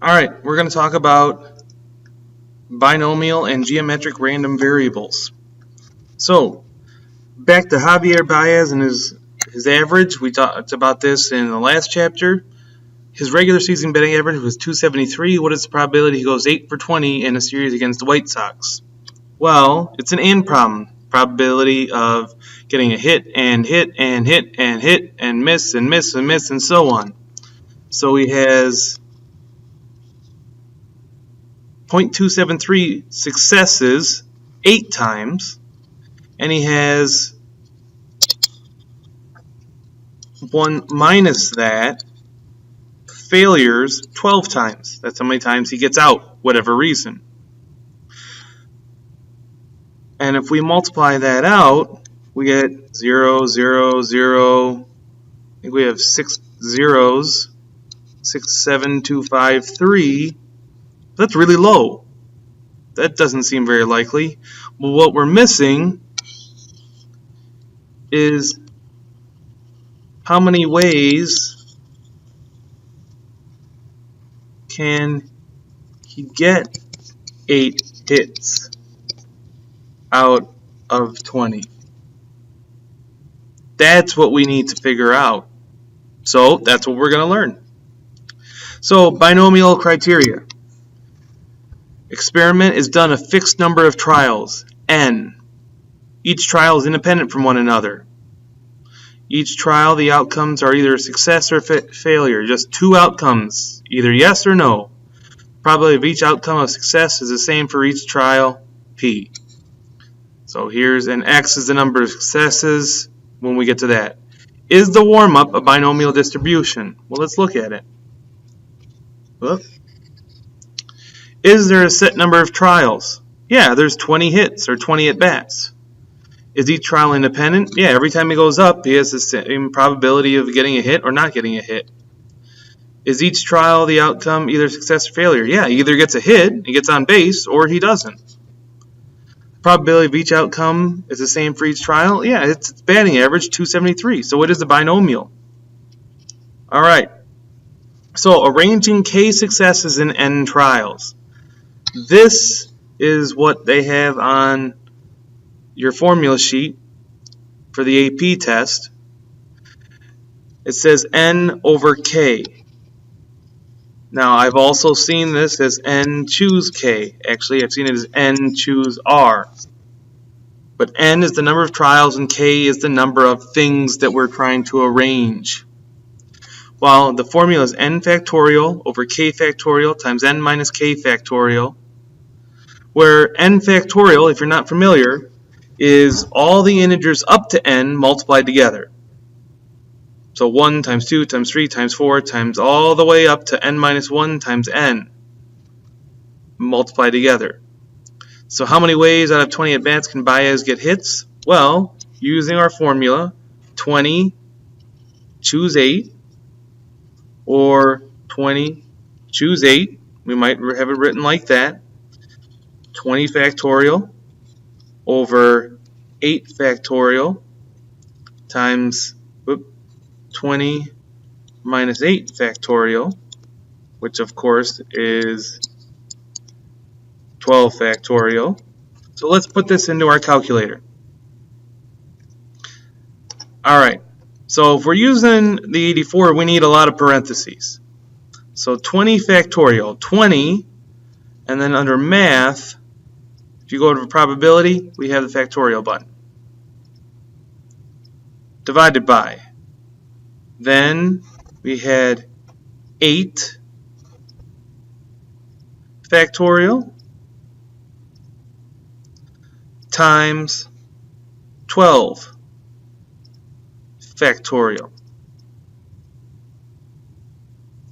Alright, we're going to talk about binomial and geometric random variables. So, back to Javier Baez and his average. We talked about this in the last chapter. His regular season betting average was 273. What is the probability he goes 8 for 20 in a series against the White Sox? Well, it's an and problem. Probability of getting a hit and hit and hit and hit and miss and miss and miss and so on. So he has 0.273 successes 8 times, and he has 1 minus that failures 12 times. That's how many times he gets out, whatever reason. And if we multiply that out, we get 0, 0, 0. I think we have 6 zeros. 6, 7, 2, 5, 3. That's really low. That doesn't seem very likely. Well, what we're missing is how many ways can he get 8 hits out of 20? That's what we need to figure out. So that's what we're going to learn. So binomial criteria. Experiment is done a fixed number of trials, n. Each trial is independent from one another. Each trial, the outcomes are either a success or failure. Just 2 outcomes, either yes or no. Probability of each outcome of success is the same for each trial, p. So here's an x is the number of successes when we get to that. Is the warm-up a binomial distribution? Well, let's look at it. Whoop. Is there a set number of trials? Yeah, there's 20 hits or 20 at-bats. Is each trial independent? Yeah, every time he goes up, he has the same probability of getting a hit or not getting a hit. Is each trial the outcome either success or failure? Yeah, he either gets a hit, he gets on base, or he doesn't. The probability of each outcome is the same for each trial? Yeah, it's batting average 273. So what is the binomial? All right. So arranging k successes in n trials. This is what they have on your formula sheet for the AP test. It says n over k. Now, I've also seen this as n choose k. Actually, I've seen it as n choose r. But n is the number of trials and k is the number of things that we're trying to arrange. Well, the formula is n factorial over k factorial times n minus k factorial, where n factorial, if you're not familiar, is all the integers up to n multiplied together. So 1 times 2 times 3 times 4 times all the way up to n minus 1 times n multiplied together. So how many ways out of 20 at-bats can Baez get hits? Well, using our formula, 20 choose 8, or 20 choose 8. We might have it written like that. 20 factorial over 8 factorial times 20 minus 8 factorial, which of course is 12 factorial. So let's put this into our calculator. Alright, so if we're using the 84, we need a lot of parentheses. So 20 factorial, 20, and then under math, if you go to probability, we have the factorial button. Divided by. Then we had 8 factorial times 12 factorial.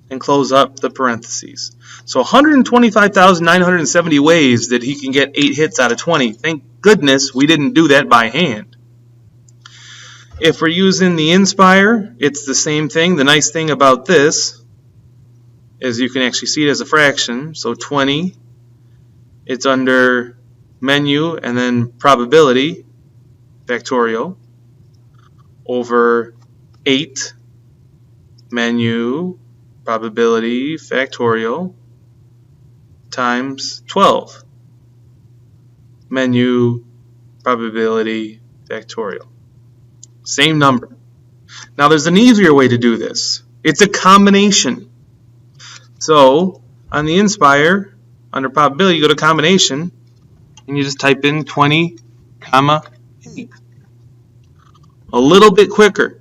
And close up the parentheses. So 125,970 ways that he can get 8 hits out of 20. Thank goodness we didn't do that by hand. If we're using the Inspire, it's the same thing. The nice thing about this is you can actually see it as a fraction. So 20, it's under menu and then probability, factorial, over 8, menu, probability factorial times 12. Menu probability factorial. Same number. Now there's an easier way to do this. It's a combination. So on the Inspire, under probability, you go to combination, and you just type in 20, comma 8. A little bit quicker.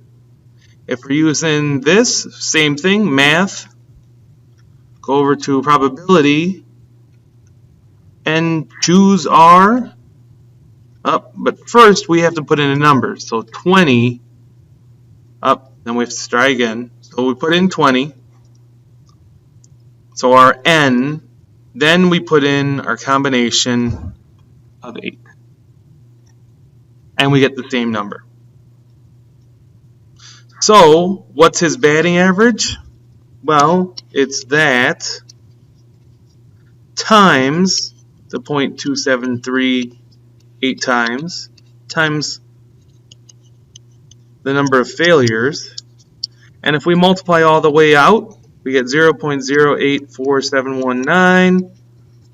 If we're using this, same thing, math, go over to probability, and choose R. But first we have to put in a number. So 20, then we have to try again. So we put in 20. So our N, then we put in our combination of 8. And we get the same number. So what's his batting average? Well, it's that times the 0.273 times the number of failures. And if we multiply all the way out, we get 0.084719,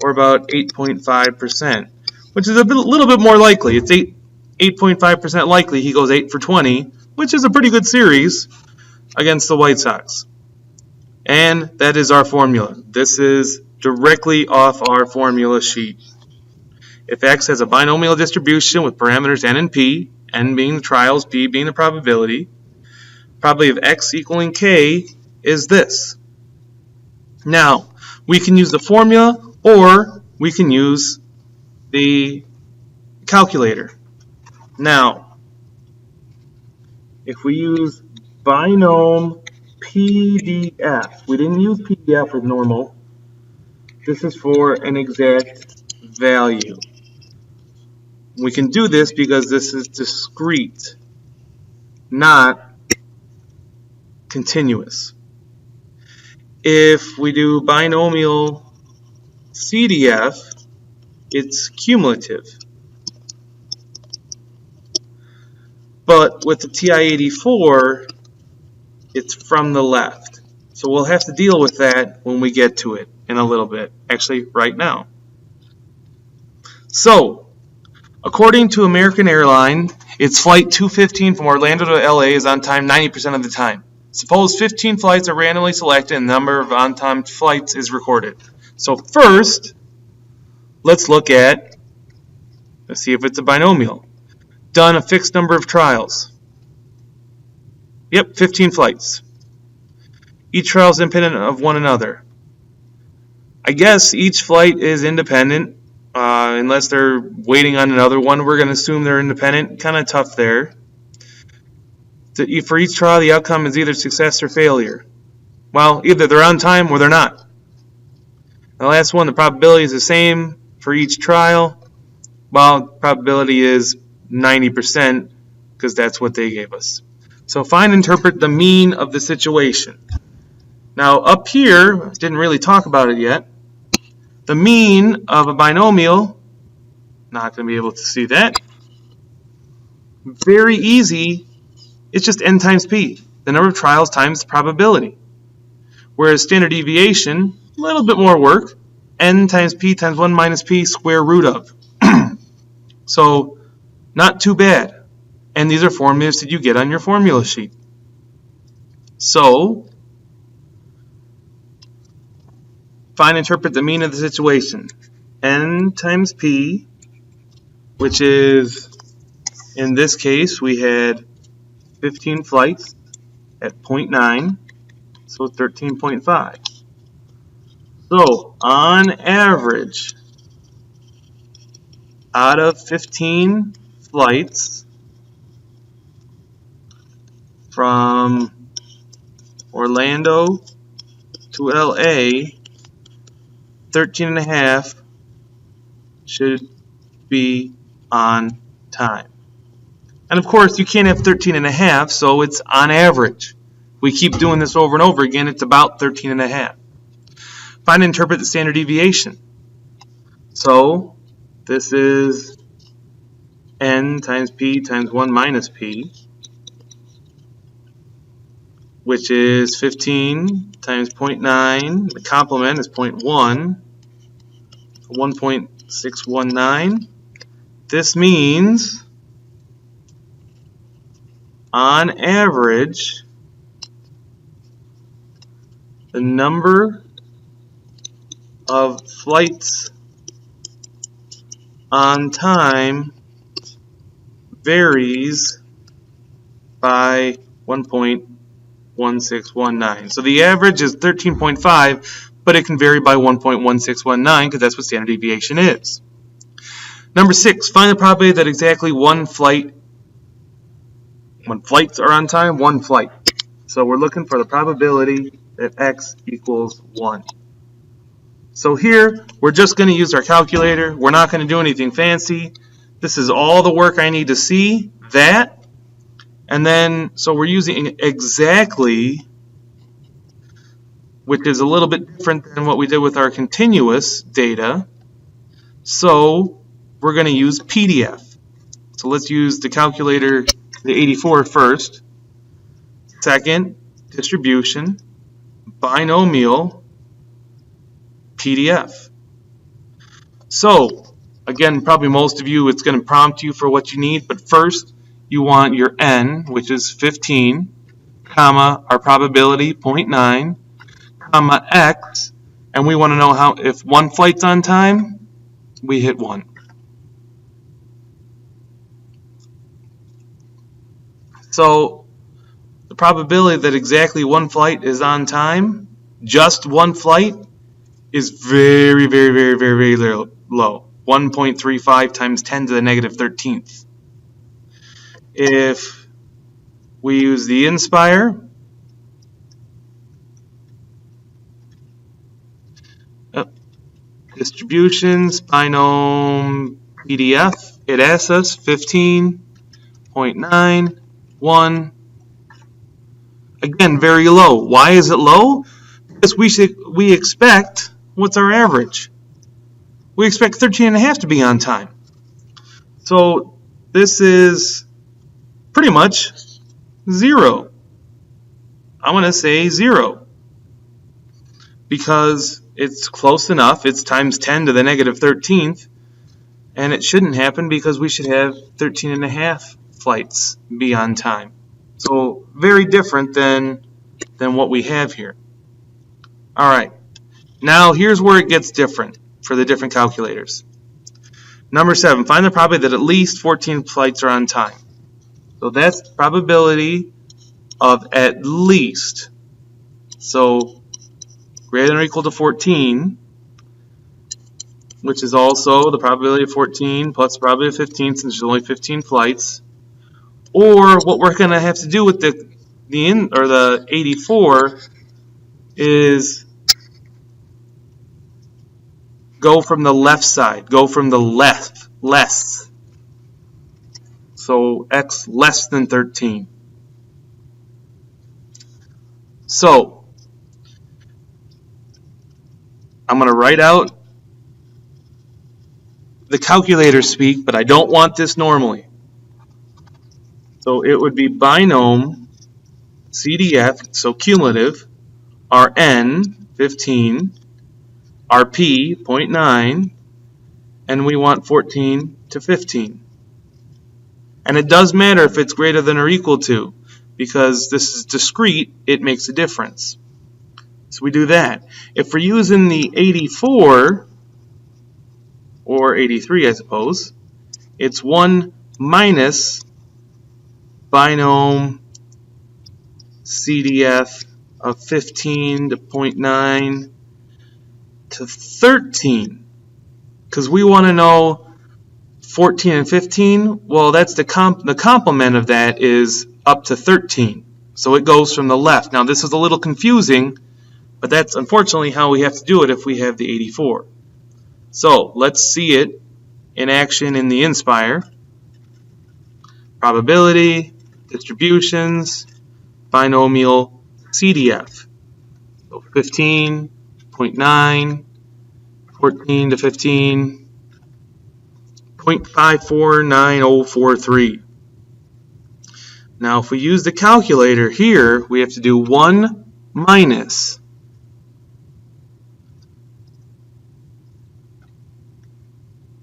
or about 8.5%, which is a little bit more likely. It's 8.5% likely he goes 8 for 20, which is a pretty good series against the White Sox. And that is our formula. This is directly off our formula sheet. If X has a binomial distribution with parameters N and P, N being the trials, P being the probability of X equaling K is this. Now, we can use the formula or we can use the calculator. Now, if we use binom PDF, we didn't use PDF with normal. This is for an exact value. We can do this because this is discrete, not continuous. If we do binomial CDF, it's cumulative. But with the TI-84, it's from the left. So we'll have to deal with that when we get to it in a little bit. Actually, right now. So, according to American Airlines, its flight 215 from Orlando to LA is on time 90% of the time. Suppose 15 flights are randomly selected and the number of on-time flights is recorded. So first, let's see if it's a binomial. Done a fixed number of trials. Yep, 15 flights. Each trial is independent of one another. I guess each flight is independent, unless they're waiting on another one. We're going to assume they're independent. Kind of tough there. For each trial, the outcome is either success or failure. Well, either they're on time or they're not. The last one, the probability is the same for each trial. Well, probability is 90% because that's what they gave us. So find and interpret the mean of the situation. Now up here, didn't really talk about it yet. The mean of a binomial, not going to be able to see that. Very easy. It's just n times p, the number of trials times the probability. Whereas standard deviation, a little bit more work, n times p times 1 minus p square root of. So, not too bad. And these are formulas that you get on your formula sheet. So, find and interpret the mean of the situation. N times p, which is, in this case, we had 15 flights at 0.9, so 13.5. So, on average, out of 15 flights from Orlando to LA, 13.5 should be on time. And of course, you can't have 13.5, so it's on average. We keep doing this over and over again. It's about 13.5. Find and interpret the standard deviation. So this is n times p times 1 minus p. which is 15 times 0.9. The complement is 0.1, 1.619. This means, on average, the number of flights on time varies by 1.1619. So the average is 13.5, but it can vary by 1.1619 because that's what standard deviation is. Number 6, find the probability that exactly when flights are on time, one flight. So we're looking for the probability that x equals 1. So here, we're just going to use our calculator. We're not going to do anything fancy. This is all the work I need to see that. And then, so we're using exactly, which is a little bit different than what we did with our continuous data. So we're going to use PDF. So let's use the calculator, the 84 first. Second, distribution, binomial, PDF. So, again, probably most of you, it's going to prompt you for what you need, but first you want your n, which is 15, comma, our probability, 0.9, comma, x, and we want to know how, if one flight's on time, we hit 1. So, the probability that exactly one flight is on time, just one flight, is very, very, very, very, very low. 1.35 times 10 to the negative 13th. If we use the Inspire, distributions, binom, PDF, it asks us 15.91. Again, very low. Why is it low? Because we expect, what's our average? We expect 13.5 to be on time. So this is pretty much 0. I'm going to say 0 because it's close enough. It's times 10 to the negative 13th, and it shouldn't happen because we should have 13.5 flights be on time. So very different than what we have here. All right, now here's where it gets different for the different calculators. Number 7, find the probability that at least 14 flights are on time. So that's probability of at least. So greater than or equal to 14, which is also the probability of 14 plus the probability of 15 since there's only 15 flights. Or what we're going to have to do with the 84 is go from the left side, go from the left, less. So x less than 13. So I'm going to write out the calculator speak, but I don't want this normally. So it would be binom CDF, so cumulative, our n, 15, our p, 0.9, and we want 14 to 15. And it does matter if it's greater than or equal to, because this is discrete, it makes a difference. So we do that. If we're using the 84, or 83 I suppose, it's 1 minus binom CDF of 15 to 0.9 to 13, because we want to know 14 and 15. Well, that's the complement of that is up to 13, so it goes from the left. Now this is a little confusing, but that's unfortunately how we have to do it if we have the 84. So let's see it in action in the Inspire. Probability, distributions, binomial CDF. So 15, 0.9, 14 to 15, 0.549043. Now if we use the calculator here, we have to do 1 minus.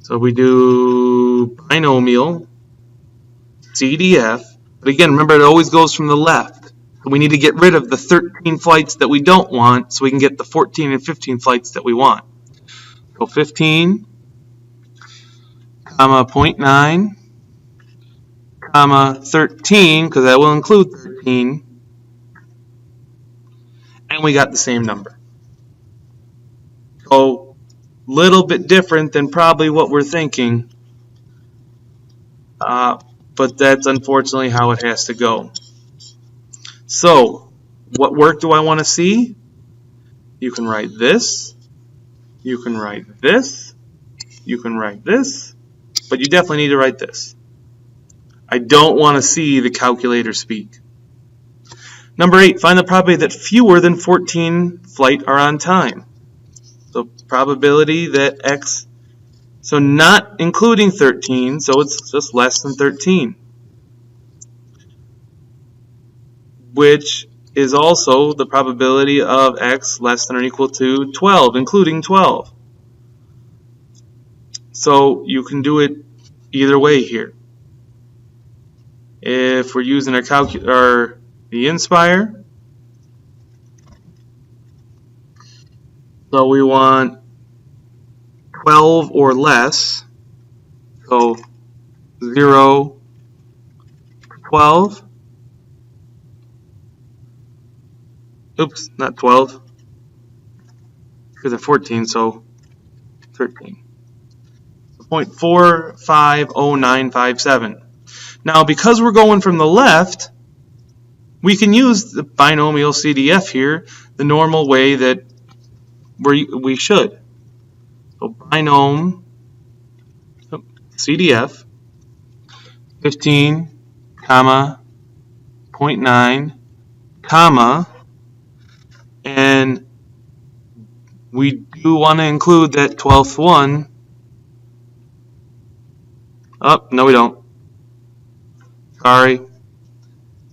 So we do binomial, CDF, but again, remember it always goes from the left. We need to get rid of the 13 flights that we don't want so we can get the 14 and 15 flights that we want. So 15, comma 0.9, comma 13, because that will include 13, and we got the same number. So a little bit different than probably what we're thinking, but that's unfortunately how it has to go. So what work do I want to see? You can write this, you can write this, you can write this, but you definitely need to write this. I don't want to see the calculator speak. Number 8, find the probability that fewer than 14 flight are on time. So probability that X, so not including 13, so it's just less than 13. Which is also the probability of X less than or equal to 12, including 12. So you can do it either way here. If we're using our the Inspire, so we want 12 or less, so 0, 12, oops, not 12, because of 14, so 13. So 0.450957. Now, because we're going from the left, we can use the binomial CDF here the normal way that we should. So binom CDF 15, comma 0.9, comma, and we do want to include that 12th one. Oh, no we don't. Sorry.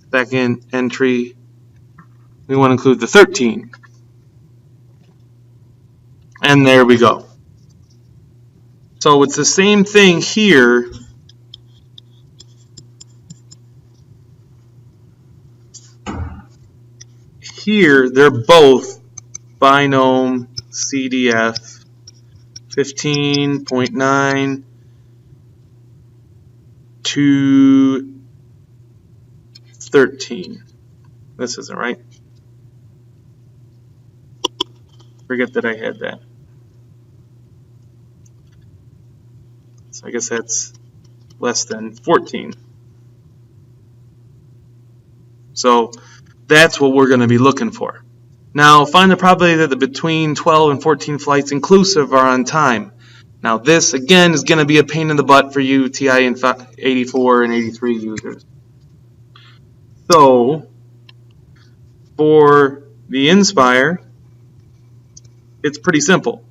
Second entry. We want to include the 13. And there we go. So it's the same thing here. Here, they're both binom CDF 15.9 to 13. This isn't right. Forget that I had that. So I guess that's less than 14. So that's what we're going to be looking for. Now find the probability that the between 12 and 14 flights inclusive are on time. Now this again is going to be a pain in the butt for you TI and 84 and 83 users. So for the Inspire, it's pretty simple.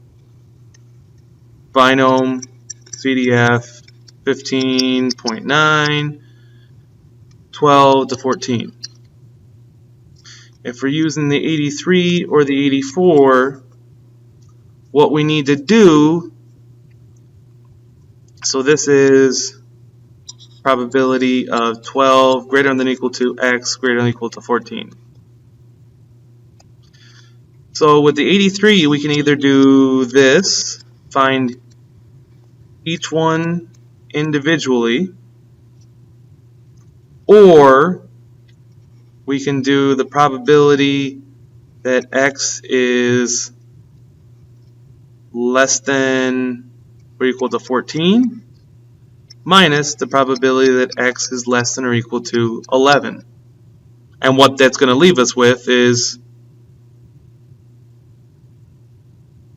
Binom CDF 15.9, 12 to 14. If we're using the 83 or the 84, what we need to do, so this is probability of 12 greater than or equal to X greater than or equal to 14. So with the 83, we can either do this, find each one individually, or we can do the probability that X is less than or equal to 14 minus the probability that X is less than or equal to 11. And what that's going to leave us with is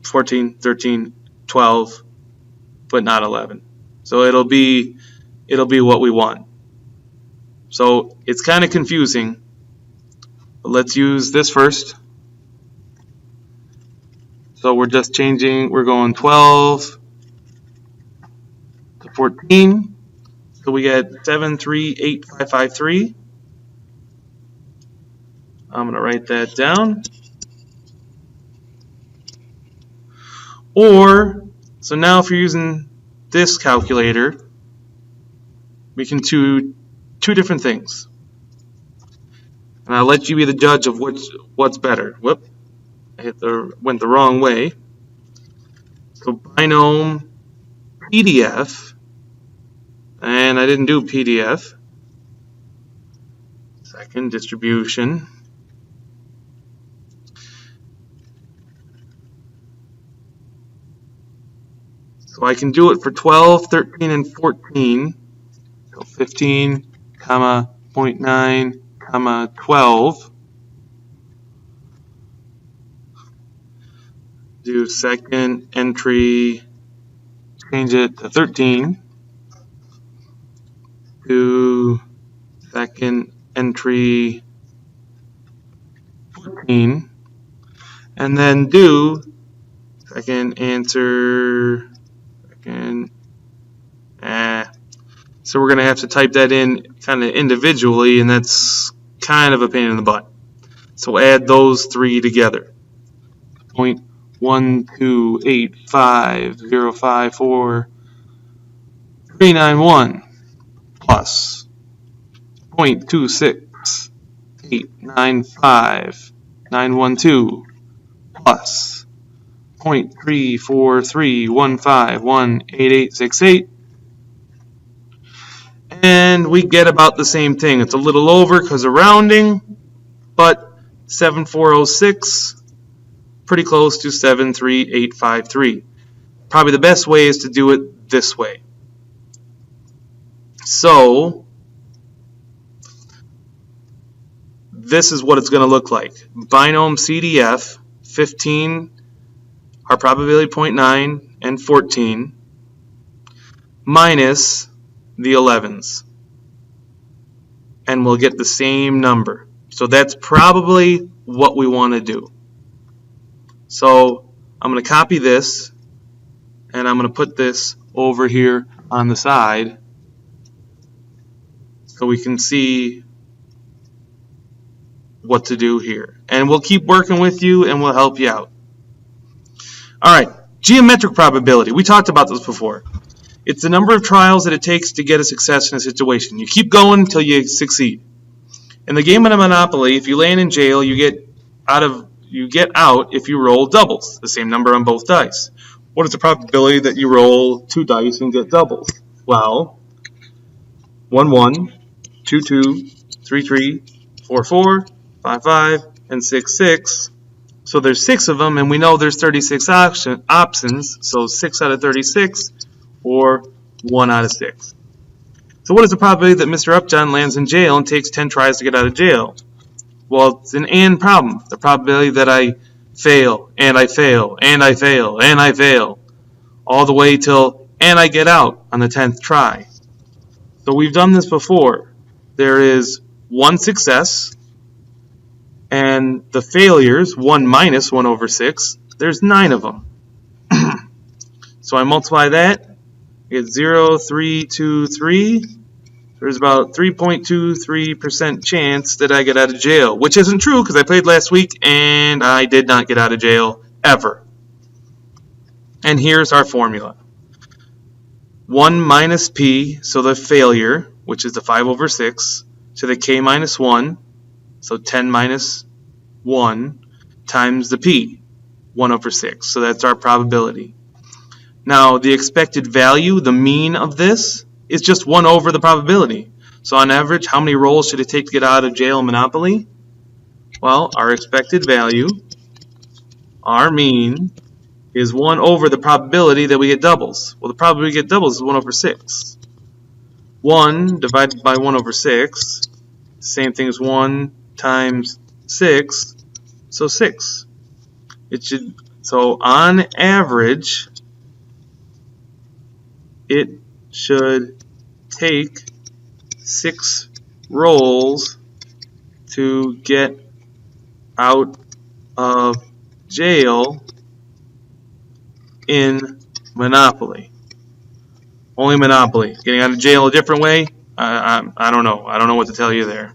14, 13, 12, but not 11. So it'll be what we want. So it's kind of confusing. But let's use this first. So we're just changing, we're going 12 to 14. So we get 738553. I'm going to write that down. Or, so now if you're using this calculator, we can do two different things. And I'll let you be the judge of what's better. Whoop, went the wrong way. So binom PDF, and I didn't do PDF. Second, distribution. So I can do it for 12, 13, and 14. So 15, comma, 0.9, comma, 12. Do second entry, change it to 13. Do second entry 14. And then do second answer, second, So we're going to have to type that in kind of individually, and that's kind of a pain in the butt. So add those three together. 0.1285054 plus 0.26895 plus 0.34315188868, and we get about the same thing. It's a little over because of rounding, but 7406, pretty close to 73853. Probably the best way is to do it this way. So this is what it's going to look like. Binom CDF, 15, our probability 0.9, and 14, minus the 11s. And we'll get the same number. So that's probably what we want to do. So I'm going to copy this, and I'm going to put this over here on the side so we can see what to do here. And we'll keep working with you, and we'll help you out. All right, geometric probability. We talked about this before. It's the number of trials that it takes to get a success in a situation. You keep going until you succeed. In the game of Monopoly, if you land in jail, you get out if you roll doubles, the same number on both dice. What is the probability that you roll 2 dice and get doubles? Well, 1, 1, 2, 2, 3, 3, 4, 4, 5, 5, and 6, 6. So there's 6 of them, and we know there's 36 options, so 6 out of 36, or 1 out of 6. So what is the probability that Mr. Upjohn lands in jail and takes 10 tries to get out of jail? Well, it's an and problem. The probability that I fail, and I fail, and I fail, and I fail, all the way till, and I get out on the 10th try. So we've done this before. There is 1 success, and the failures, 1 minus 1 over 6, there's 9 of them. So I multiply that, I get 0.323. There's about 3.23% chance that I get out of jail, which isn't true because I played last week and I did not get out of jail ever. And here's our formula. 1 minus p, so the failure, which is the 5 over 6, to the k minus 1, so 10 minus 1, times the p, 1 over 6. So that's our probability. Now, the expected value, the mean of this, is just 1 over the probability. So on average, how many rolls should it take to get out of jail in Monopoly? Well, our expected value, our mean, is 1 over the probability that we get doubles. Well, the probability we get doubles is 1 over 6. 1 divided by 1 over 6, same thing as 1 times 6, so 6. So on average, it should take 6 rolls to get out of jail in Monopoly. Only Monopoly. Getting out of jail a different way? I don't know. I don't know what to tell you there.